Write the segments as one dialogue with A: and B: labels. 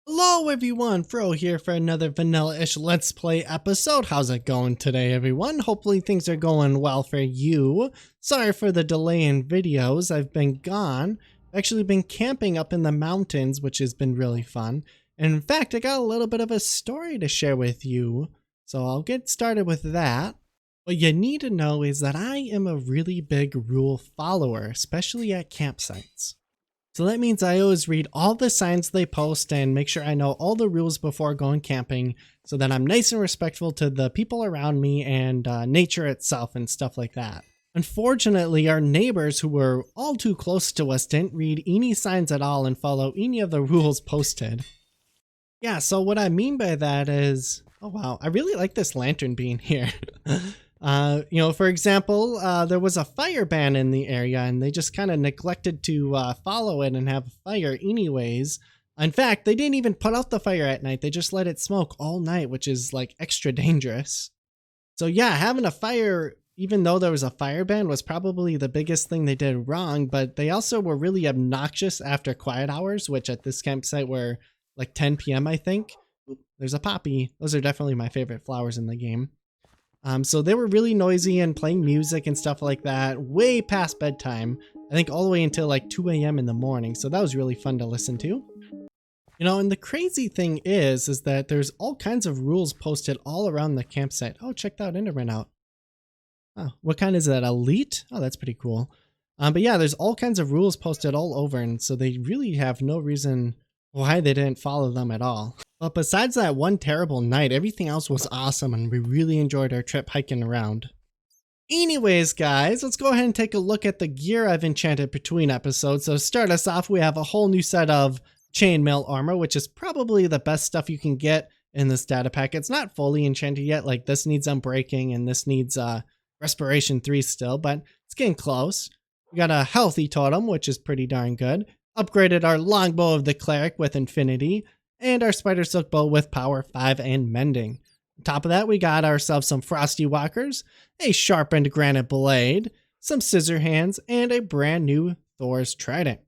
A: Hello everyone, Froe here for another vanilla-ish Let's Play episode. How's it going today, everyone? Hopefully things are going well for you. Sorry for the delay in videos. I've been gone. I've actually been camping up in the mountains, which has been really fun. And in fact, I got a little bit of a story to share with you. So I'll get started with that. What you need to know is that I am a really big rule follower, especially at campsites. So that means I always read all the signs they post and make sure I know all the rules before going camping so that I'm nice and respectful to the people around me and nature itself and stuff like that. Unfortunately, our neighbors who were all too close to us didn't read any signs at all and follow any of the rules posted. Yeah, so what I mean by that is, oh wow, I really like this lantern being here. For example, there was a fire ban in the area and they just kind of neglected to follow it and have a fire anyways. In fact, they didn't even put out the fire at night. They just let it smoke all night, which is like extra dangerous. So yeah, having a fire, even though there was a fire ban, was probably the biggest thing they did wrong, but they also were really obnoxious after quiet hours, which at this campsite were like 10 p.m. I think. Oop, there's a poppy. Those are definitely my favorite flowers in the game. So they were really noisy and playing music and stuff like that way past bedtime. I think all the way until like 2 a.m. in the morning. So that was really fun to listen to. You know, and the crazy thing is that there's all kinds of rules posted all around the campsite. Oh, check that Enderman out. Oh, what kind is that? Elite? Oh, that's pretty cool. But yeah, there's all kinds of rules posted all over. And so they really have no reason why they didn't follow them at all. But besides that one terrible night, everything else was awesome and we really enjoyed our trip hiking around. Anyways, guys, let's go ahead and take a look at the gear I've enchanted between episodes. So to start us off, we have a whole new set of chainmail armor, which is probably the best stuff you can get in this data pack. It's not fully enchanted yet, like this needs unbreaking and this needs respiration 3 still, but it's getting close. We got a healthy totem, which is pretty darn good. Upgraded our longbow of the cleric with infinity, and our spider silk bow with power 5 and mending. On top of that, we got ourselves some frosty walkers, a sharpened granite blade, some scissor hands, and a brand new Thor's trident.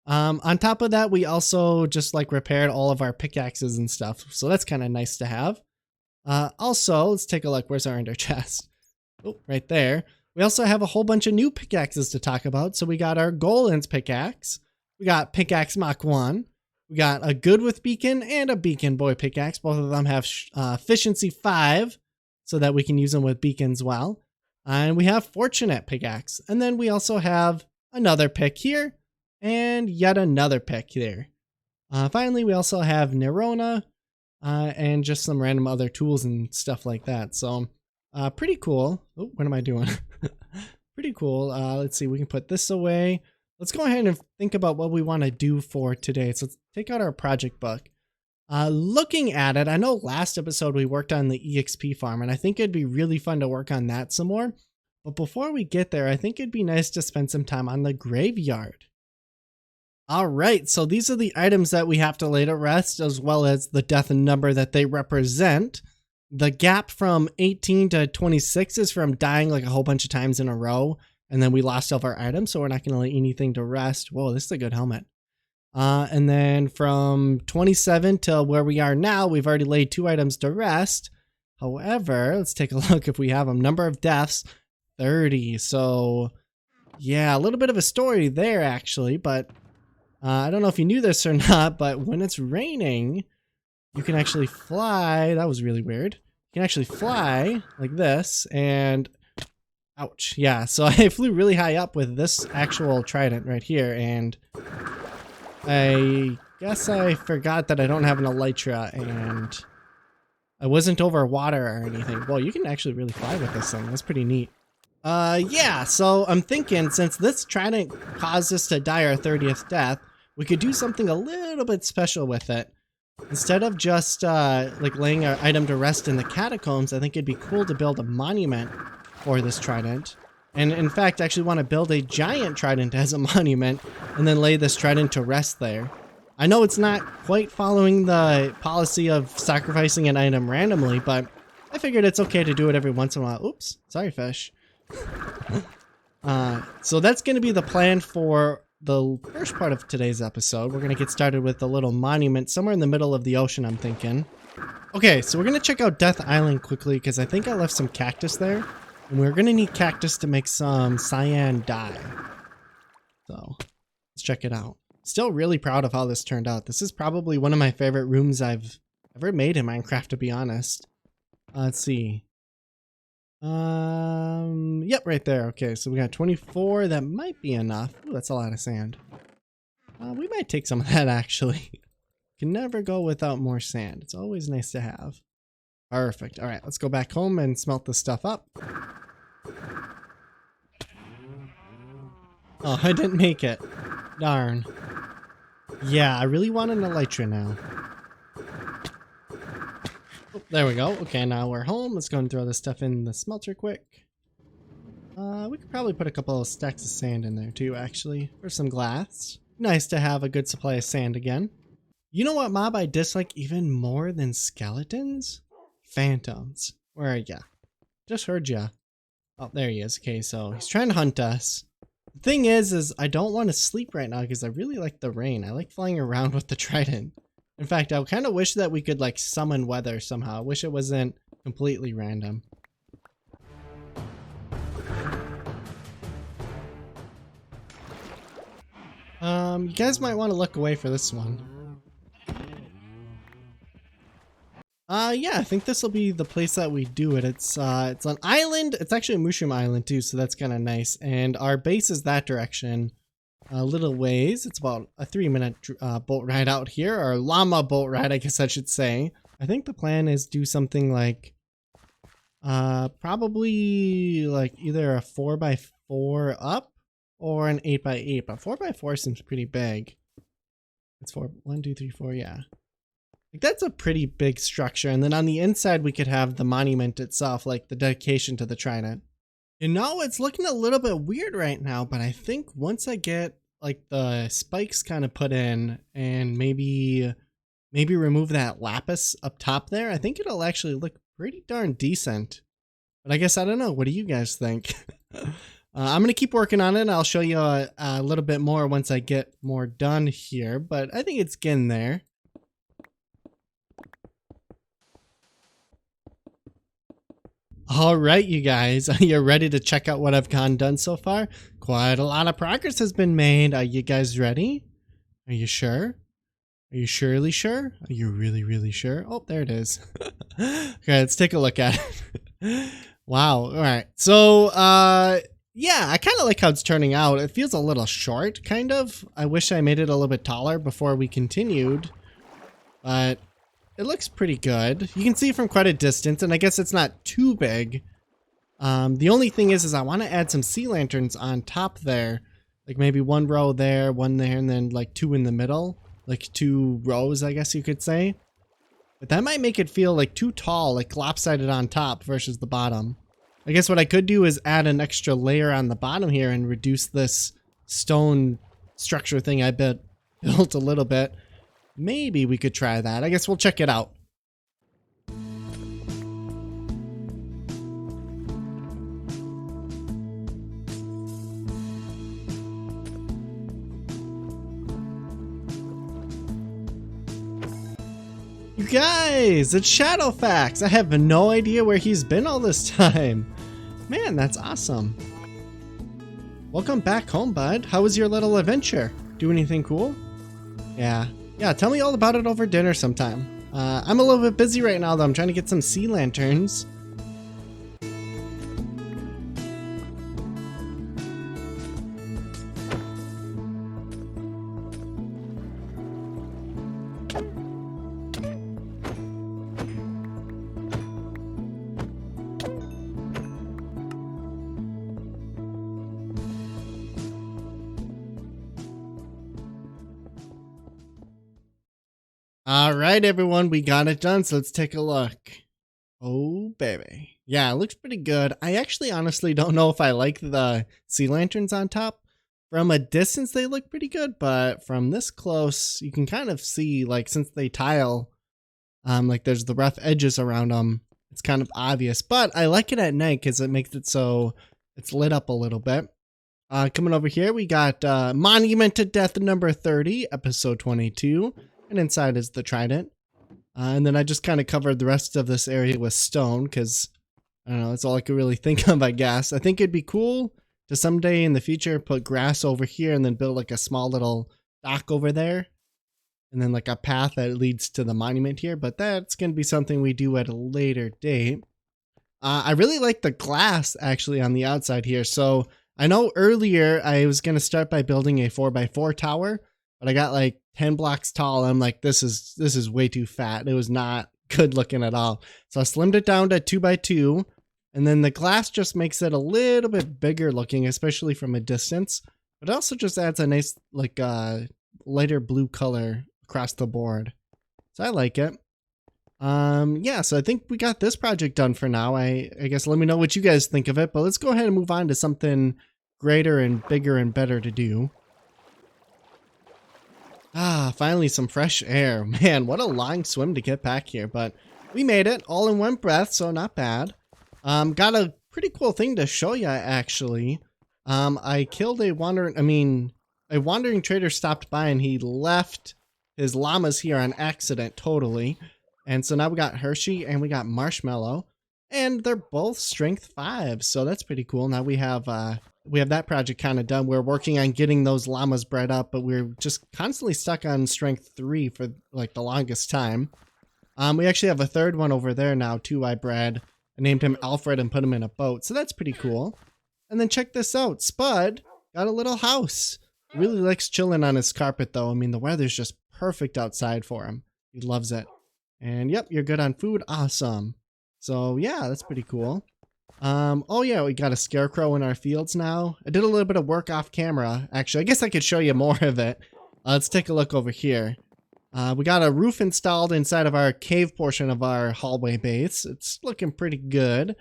A: On top of that, we also just like repaired all of our pickaxes and stuff, so that's kind of nice to have. Also, let's take a look. Where's our ender chest? Oh, right there. We also have a whole bunch of new pickaxes to talk about. So we got our Golan's pickaxe. We got pickaxe Mach 1. We got a good with beacon and a beacon boy pickaxe. Both of them have efficiency 5 so that we can use them with beacons well. And we have fortunate pickaxe. And then we also have another pick here and yet another pick there. Finally, we also have Nerona and just some random other tools and stuff like that. So pretty cool. Oh, what am I doing? Pretty cool. Let's see, we can put this away. Let's go ahead and think about what we want to do for today. So let's take out our project book. Looking at it, I know last episode we worked on the EXP farm, and I think it'd be really fun to work on that some more. But before we get there, I think it'd be nice to spend some time on the graveyard. All right, so these are the items that we have to lay to rest, as well as the death number that they represent. The gap from 18 to 26 is from dying like a whole bunch of times in a row. And then we lost all of our items, so we're not going to lay anything to rest. Whoa, this is a good helmet. And then from 27 to where we are now, we've already laid 2 items to rest. However, let's take a look if we have them. Number of deaths, 30. So, yeah, a little bit of a story there, actually. But I don't know if you knew this or not, but when it's raining, you can actually fly. That was really weird. You can actually fly like this and... Ouch. Yeah, so I flew really high up with this actual trident right here, and I guess I forgot that I don't have an elytra, and I wasn't over water or anything. Well, you can actually really fly with this thing. That's pretty neat. Yeah, so I'm thinking since this trident caused us to die our 30th death, we could do something a little bit special with it. Instead of just like laying our item to rest in the catacombs, I think it'd be cool to build a monument for this trident, and in fact actually want to build a giant trident as a monument and then lay this trident to rest there. I know it's not quite following the policy of sacrificing an item randomly, but I figured it's okay to do it every once in a while. Oops, sorry fish. So that's going to be the plan for the first part of today's episode, we're going to get started with a little monument somewhere in the middle of the ocean, I'm thinking. Okay, so we're going to check out Death Island quickly because I think I left some cactus there. And we're going to need cactus to make some cyan dye. So, let's check it out. Still really proud of how this turned out. This is probably one of my favorite rooms I've ever made in Minecraft, to be honest. Let's see. Yep, right there. Okay, so we got 24. That might be enough. Ooh, that's a lot of sand. We might take some of that, actually. Can never go without more sand. It's always nice to have. Perfect. All right, let's go back home and smelt this stuff up. Oh, I didn't make it. Darn. Yeah, I really want an elytra now. Oh, there we go. Okay, now we're home. Let's go and throw this stuff in the smelter quick. We could probably put a couple of stacks of sand in there too, actually, for some glass. Nice to have a good supply of sand again. You know what mob I dislike even more than skeletons? Phantoms. Where are ya? Just heard ya. Oh, there he is. Okay, so he's trying to hunt us. The thing is I don't want to sleep right now because I really like the rain. I like flying around with the trident. In fact, I kind of wish that we could like summon weather somehow. I wish it wasn't completely random. You guys might want to look away for this one. Yeah, I think this will be the place that we do it. It's an island. It's actually a mushroom island too, so that's kind of nice. And our base is that direction, a little ways. It's about a 3-minute boat ride out here, or llama boat ride, I guess I should say. I think the plan is do something like, probably like either a 4x4 up or an 8x8. But 4x4 seems pretty big. It's 1, 2, 3, 4. Yeah. Like that's a pretty big structure, and then on the inside we could have the monument itself, like the dedication to the trident. You know, it's looking a little bit weird right now, but I think once I get like the spikes kind of put in and maybe remove that lapis up top there, I think it'll actually look pretty darn decent. But I guess I don't know. What do you guys think? I'm going to keep working on it, and I'll show you a little bit more once I get more done here, but I think it's getting there. All right, you guys, are you ready to check out what I've done so far? Quite a lot of progress has been made. Are you guys ready? Are you sure? Are you surely sure? Are you really, really sure? Oh, there it is. Okay, let's take a look at it. Wow. All right. So, yeah, I kind of like how it's turning out. It feels a little short, kind of. I wish I made it a little bit taller before we continued, but it looks pretty good. You can see from quite a distance, and I guess it's not too big. The only thing is I want to add some sea lanterns on top there. Like maybe one row there, one there, and then like 2 in the middle. Like 2 rows, I guess you could say. But that might make it feel like too tall, like lopsided on top versus the bottom. I guess what I could do is add an extra layer on the bottom here and reduce this stone structure thing I built a little bit. Maybe we could try that. I guess we'll check it out. You guys, it's Shadowfax. I have no idea where he's been all this time. Man, that's awesome. Welcome back home, bud. How was your little adventure? Do anything cool? Yeah, tell me all about it over dinner sometime. I'm a little bit busy right now, though. I'm trying to get some sea lanterns. All right, everyone, we got it done, so let's take a look. Oh, baby. Yeah, it looks pretty good. I actually honestly don't know if I like the sea lanterns on top. From a distance, they look pretty good, but from this close, you can kind of see, like, since they tile, like there's the rough edges around them, it's kind of obvious. But I like it at night because it makes it so it's lit up a little bit. Coming over here, we got Monument to Death number 30, episode 22. And inside is the trident. And then I just kind of covered the rest of this area with stone because, I don't know, that's all I could really think of, I guess. I think it'd be cool to someday in the future put grass over here and then build like a small little dock over there. And then like a path that leads to the monument here. But that's going to be something we do at a later date. I really like the glass actually on the outside here. So I know earlier I was going to start by building a 4x4 tower, but I got like 10 blocks tall. I'm like, this is way too fat. It was not good looking at all. So I slimmed it down to 2x2, and then the glass just makes it a little bit bigger looking, especially from a distance, but it also just adds a nice like lighter blue color across the board. So I like it. Yeah, so I think we got this project done for now. I guess let me know what you guys think of it, but let's go ahead and move on to something greater and bigger and better to do. Finally some fresh air. Man, what a long swim to get back here, but we made it all in one breath, so not bad. Got a pretty cool thing to show you actually. I killed a wandering trader stopped by and he left his llamas here on accident totally. And so now we got Hershey and we got Marshmallow, and they're both strength 5. So that's pretty cool. Now we have that project kind of done. We're working on getting those llamas bred up, but we're just constantly stuck on strength 3 for like the longest time. We actually have a third one over there now too. I bred. I named him Alfred and put him in a boat. So that's pretty cool. And then check this out. Spud got a little house. He really likes chilling on his carpet though. I mean, the weather's just perfect outside for him. He loves it. And yep, you're good on food. Awesome. So yeah, that's pretty cool. Oh yeah, we got a scarecrow in our fields now. I did a little bit of work off camera. Actually, I guess I could show you more of it. Let's take a look over here. We got a roof installed inside of our cave portion of our hallway base. It's looking pretty good.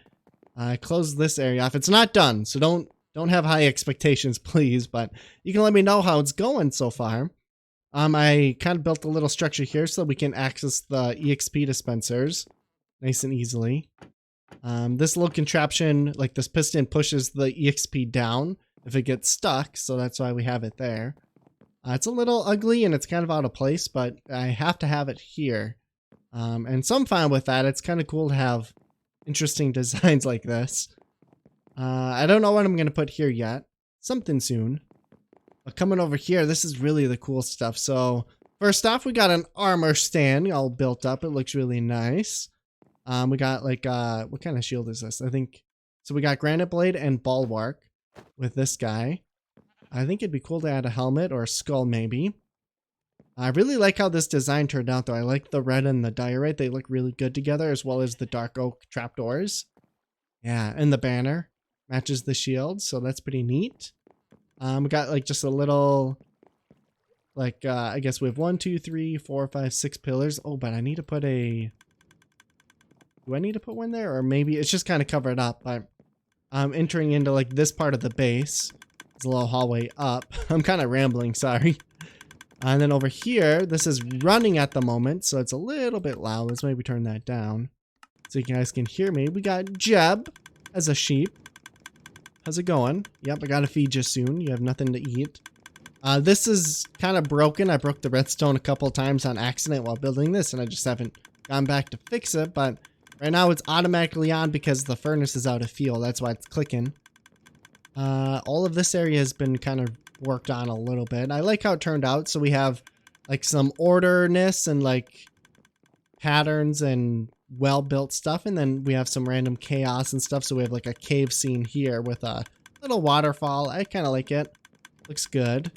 A: I closed this area off. It's not done, so don't have high expectations, please. But you can let me know how it's going so far. I kind of built a little structure here so we can access the EXP dispensers nice and easily. This little contraption, like this piston, pushes the EXP down if it gets stuck, so that's why we have it there. It's a little ugly and it's kind of out of place, but I have to have it here. And so I'm fine with that. It's kind of cool to have interesting designs like this. I don't know what I'm going to put here yet. Something soon. But coming over here, this is really the cool stuff. So first off, we got an armor stand all built up. It looks really nice. We got like, what kind of shield is this? I think, so we got granite blade and bulwark with this guy. I think it'd be cool to add a helmet or a skull maybe. I really like how this design turned out though. I like the red and the diorite. They look really good together, as well as the dark oak trapdoors. Yeah, and the banner matches the shield, so that's pretty neat. We got like just a little, like, I guess we have 1, 2, 3, 4, 5, 6 pillars. Oh, but I need to put do I need to put one there? Or maybe it's just kind of covered up, but I'm entering into like this part of the base. There's a little hallway up. I'm kind of rambling, sorry. And then over here, this is running at the moment, so it's a little bit loud. Let's maybe turn that down so you guys can hear me. We got Jeb as a sheep. How's it going? Yep, I gotta feed you soon. You have nothing to eat. This is kind of broken. I broke the redstone a couple times on accident while building this, and I just haven't gone back to fix it. But right now it's automatically on because the furnace is out of fuel. That's why it's clicking. All of this area has been kind of worked on a little bit. I like how it turned out. So we have like some orderness and like patterns and well-built stuff, and then we have some random chaos and stuff. So we have like a cave scene here with a little waterfall. I kind of like it. Looks good.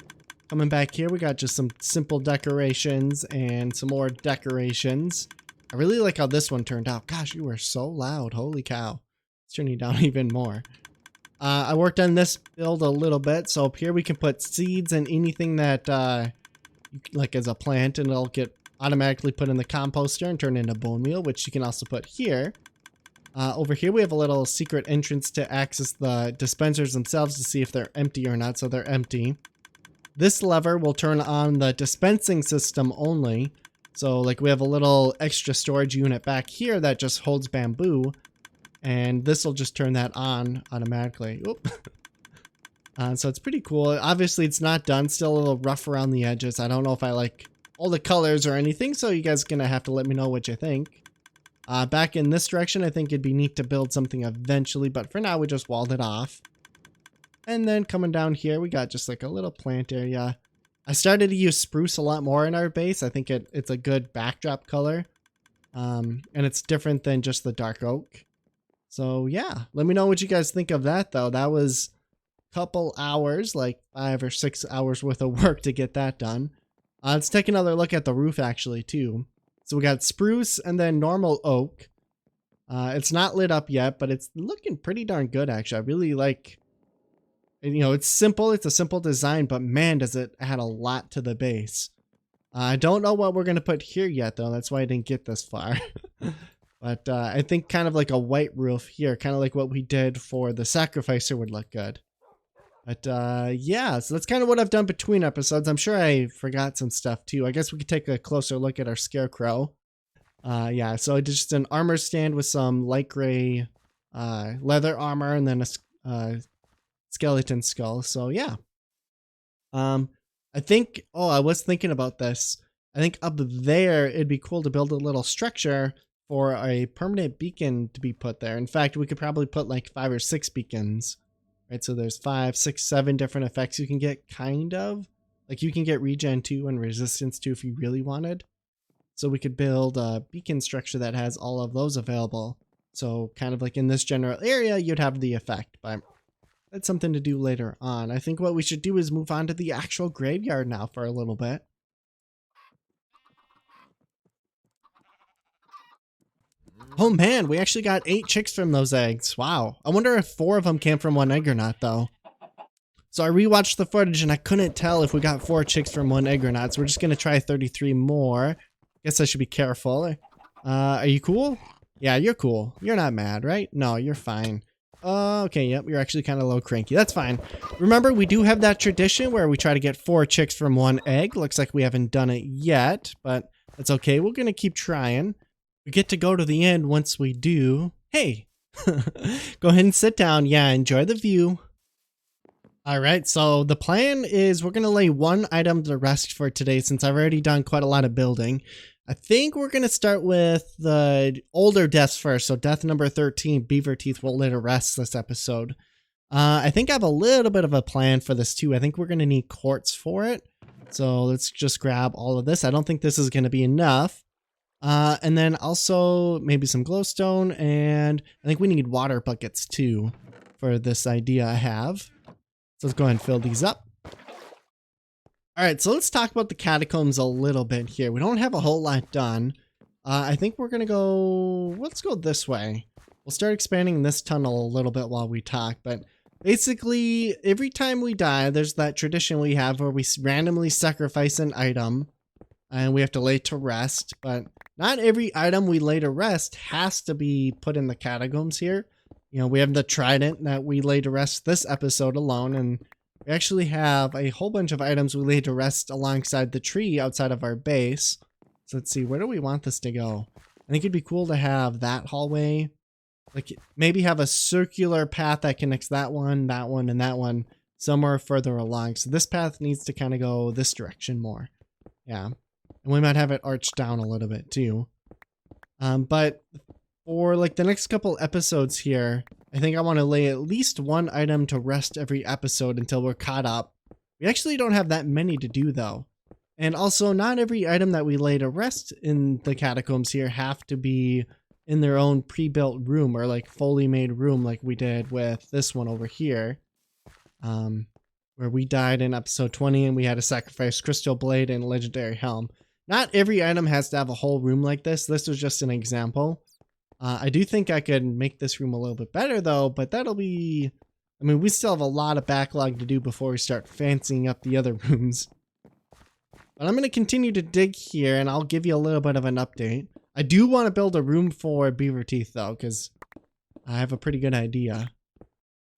A: Coming back here, we got just some simple decorations and some more decorations. I really like how this one turned out. Gosh, you were so loud. Holy cow. Let's turn you down even more. I worked on this build a little bit. So up here we can put seeds and anything that like as a plant, and it'll get automatically put in the composter and turn into bone meal, which you can also put here. Over here we have a little secret entrance to access the dispensers themselves to see if they're empty or not. So they're empty. This lever will turn on the dispensing system only. So like we have a little extra storage unit back here that just holds bamboo, and this will just turn that on automatically. Oop. So it's pretty cool. Obviously, it's not done. Still a little rough around the edges. I don't know if I like all the colors or anything, so you guys are going to have to let me know what you think. Back in this direction, I think it'd be neat to build something eventually, but for now, we just walled it off. And then coming down here, we got just like a little plant area. I started to use spruce a lot more in our base. I think it's a good backdrop color. And it's different than just the dark oak. So yeah, let me know what you guys think of that though. That was a couple hours, like 5 or 6 hours worth of work to get that done. Let's take another look at the roof actually too. So we got spruce and then normal oak. It's not lit up yet, but it's looking pretty darn good actually. I really like, you know, it's simple. It's a simple design, but man, does it add a lot to the base. I don't know what we're going to put here yet though. That's why I didn't get this far. But I think kind of like a white roof here, kind of like what we did for the sacrificer would look good. But yeah, so that's kind of what I've done between episodes. I'm sure I forgot some stuff too. I guess we could take a closer look at our scarecrow. Yeah, so it's just an armor stand with some light gray leather armor and then a skeleton skull. So yeah. I think, oh, I was thinking about this. I think up there, it'd be cool to build a little structure for a permanent beacon to be put there. In fact, we could probably put like 5 or 6 beacons. Right, so there's 5, 6, 7 different effects you can get, kind of. Like you can get regen 2 and resistance 2 if you really wanted. So we could build a beacon structure that has all of those available. So kind of like in this general area, you'd have the effect, but that's something to do later on. I think what we should do is move on to the actual graveyard now for a little bit. Oh man, we actually got 8 chicks from those eggs. Wow. I wonder if 4 of them came from one egg or not though. So I rewatched the footage and I couldn't tell if we got 4 chicks from one egg or not. So we're just going to try 33 more. Guess I should be careful. Are you cool? Yeah, you're cool. You're not mad, right? No, you're fine. Okay, yep, you're actually kind of a little cranky. That's fine. Remember, we do have that tradition where we try to get 4 chicks from one egg. Looks like we haven't done it yet, but that's okay. We're going to keep trying. We get to go to the end once we do. Hey, go ahead and sit down. Yeah, enjoy the view. All right, so the plan is we're going to lay 1 item to rest for today since I've already done quite a lot of building. I think we're going to start with the older deaths first. So death number 13, Beaver Teeth, will lay to rest this episode. I think I have a little bit of a plan for this too. I think we're going to need quartz for it. So let's just grab all of this. I don't think this is going to be enough. And then also maybe some glowstone, and I think we need water buckets too for this idea I have. So let's go ahead and fill these up. All right, so let's talk about the catacombs a little bit here. We don't have a whole lot done. I think we're going to go, let's go this way. We'll start expanding this tunnel a little bit while we talk, but basically every time we die, there's that tradition we have where we randomly sacrifice an item and we have to lay to rest, but not every item we lay to rest has to be put in the catacombs here. You know, we have the trident that we lay to rest this episode alone, and we actually have a whole bunch of items we lay to rest alongside the tree outside of our base. So let's see, where do we want this to go? I think it'd be cool to have that hallway. Like maybe have a circular path that connects that one, and that one somewhere further along. So this path needs to kind of go this direction more. Yeah. And we might have it arched down a little bit too. But for like the next couple episodes here, I think I want to lay at least 1 item to rest every episode until we're caught up. We actually don't have that many to do though. And also not every item that we lay to rest in the catacombs here have to be in their own pre-built room or like fully made room like we did with this one over here. Where we died in episode 20 and we had to sacrifice Crystal Blade and Legendary Helm. Not every item has to have a whole room like this. This was just an example. I do think I could make this room a little bit better though, but that'll be, I mean, we still have a lot of backlog to do before we start fancying up the other rooms. But I'm going to continue to dig here and I'll give you a little bit of an update. I do want to build a room for Beaver Teeth though, because I have a pretty good idea.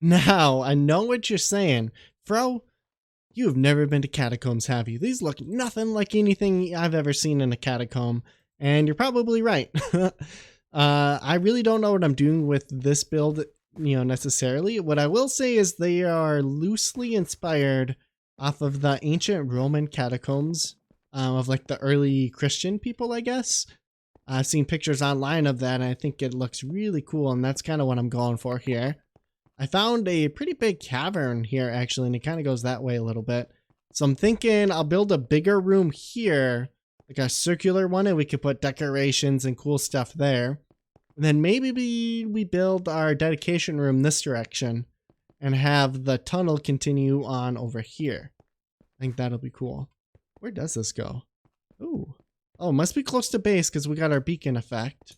A: Now, I know what you're saying. Froe, you have never been to catacombs, have you? These look nothing like anything I've ever seen in a catacomb. And you're probably right. I really don't know what I'm doing with this build necessarily. What I will say is they are loosely inspired off of the ancient Roman catacombs of like the early Christian people, I guess. I've seen pictures online of that, and I think it looks really cool, and that's kind of what I'm going for here. I found a pretty big cavern here, actually, and it kind of goes that way a little bit. So I'm thinking I'll build a bigger room here, like a circular one, and we could put decorations and cool stuff there. And then maybe we build our dedication room this direction and have the tunnel continue on over here. I think that'll be cool. Where does this go? Ooh. Oh, must be close to base because we got our beacon effect.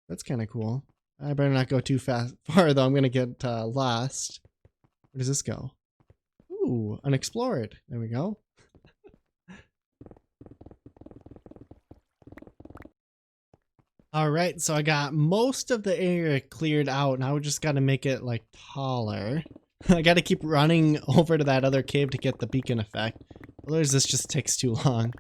A: That's kind of cool. I better not go too far though. I'm going to get lost. Where does this go? Ooh, unexplored. There we go. All right, so I got most of the area cleared out. Now we just got to make it like taller. I got to keep running over to that other cave to get the beacon effect. Otherwise this just takes too long.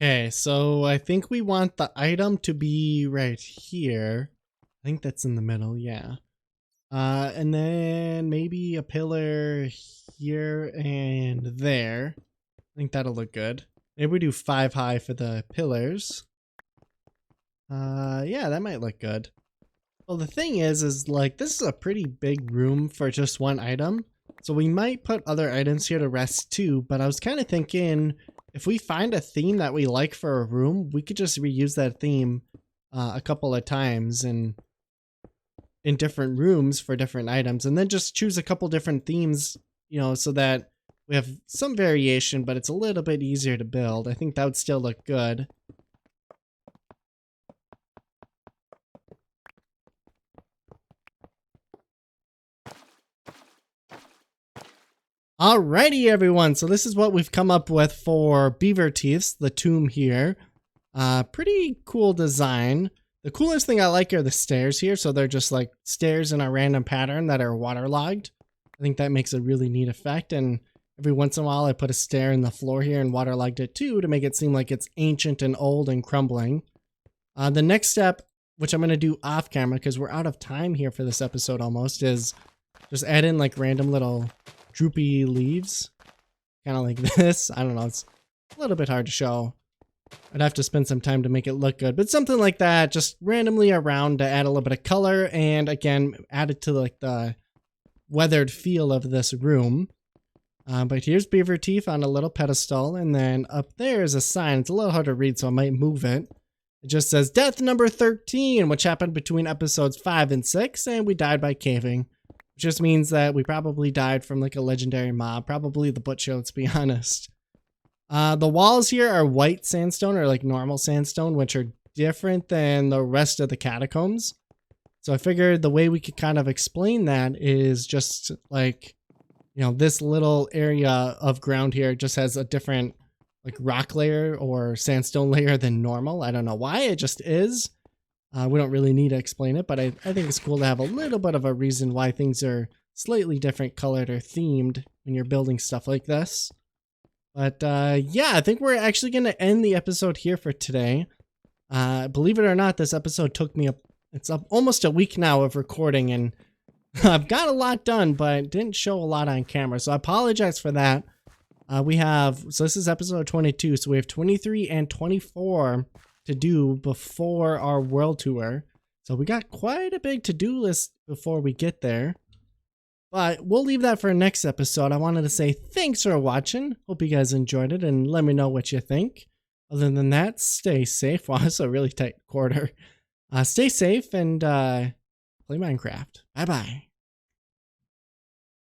A: Okay, so I think we want the item to be right here. I think that's in the middle, yeah. And then maybe a pillar here and there. I think that'll look good. Maybe we do 5 high for the pillars. Yeah, that might look good. Well, the thing is like this is a pretty big room for just one item. So we might put other items here to rest too, but I was kind of thinking if we find a theme that we like for a room, we could just reuse that theme a couple of times and in different rooms for different items, and then just choose a couple different themes, so that we have some variation, but it's a little bit easier to build. I think that would still look good. Alrighty, everyone. So this is what we've come up with for Beaver Teeth's, the tomb here. Pretty cool design. The coolest thing I like are the stairs here. So they're just like stairs in a random pattern that are waterlogged. I think that makes a really neat effect. And every once in a while I put a stair in the floor here and waterlogged it too to make it seem like it's ancient and old and crumbling. The next step, which I'm going to do off camera because we're out of time here for this episode almost, is just add in like random little droopy leaves, kind of like this. I don't know, it's a little bit hard to show. I'd have to spend some time to make it look good, but something like that, just randomly around to add a little bit of color, and again, add it to like the weathered feel of this room. But here's Beaver Teeth on a little pedestal, and then up there is a sign. It's a little hard to read, so I might move it. It just says death number 13, which happened between episodes 5 and 6, and we died by caving. Just means that we probably died from like a legendary mob, probably the butcher, let's be honest. The walls here are white sandstone, or like normal sandstone, which are different than the rest of the catacombs. So I figured the way we could kind of explain that is just like, this little area of ground here just has a different like rock layer or sandstone layer than normal. I don't know why, it just is. We don't really need to explain it, but I think it's cool to have a little bit of a reason why things are slightly different colored or themed when you're building stuff like this. But yeah, I think we're actually going to end the episode here for today. Believe it or not, this episode took me it's up almost a week now of recording, and I've got a lot done, but didn't show a lot on camera, so I apologize for that. So this is episode 22, so we have 23 and 24 to do before our world tour. So we got quite a big to-do list before we get there. But we'll leave that for next episode. I wanted to say thanks for watching. Hope you guys enjoyed it, and let me know what you think. Other than that, stay safe. Wow, it's a really tight quarter. Stay safe and play Minecraft. Bye-bye.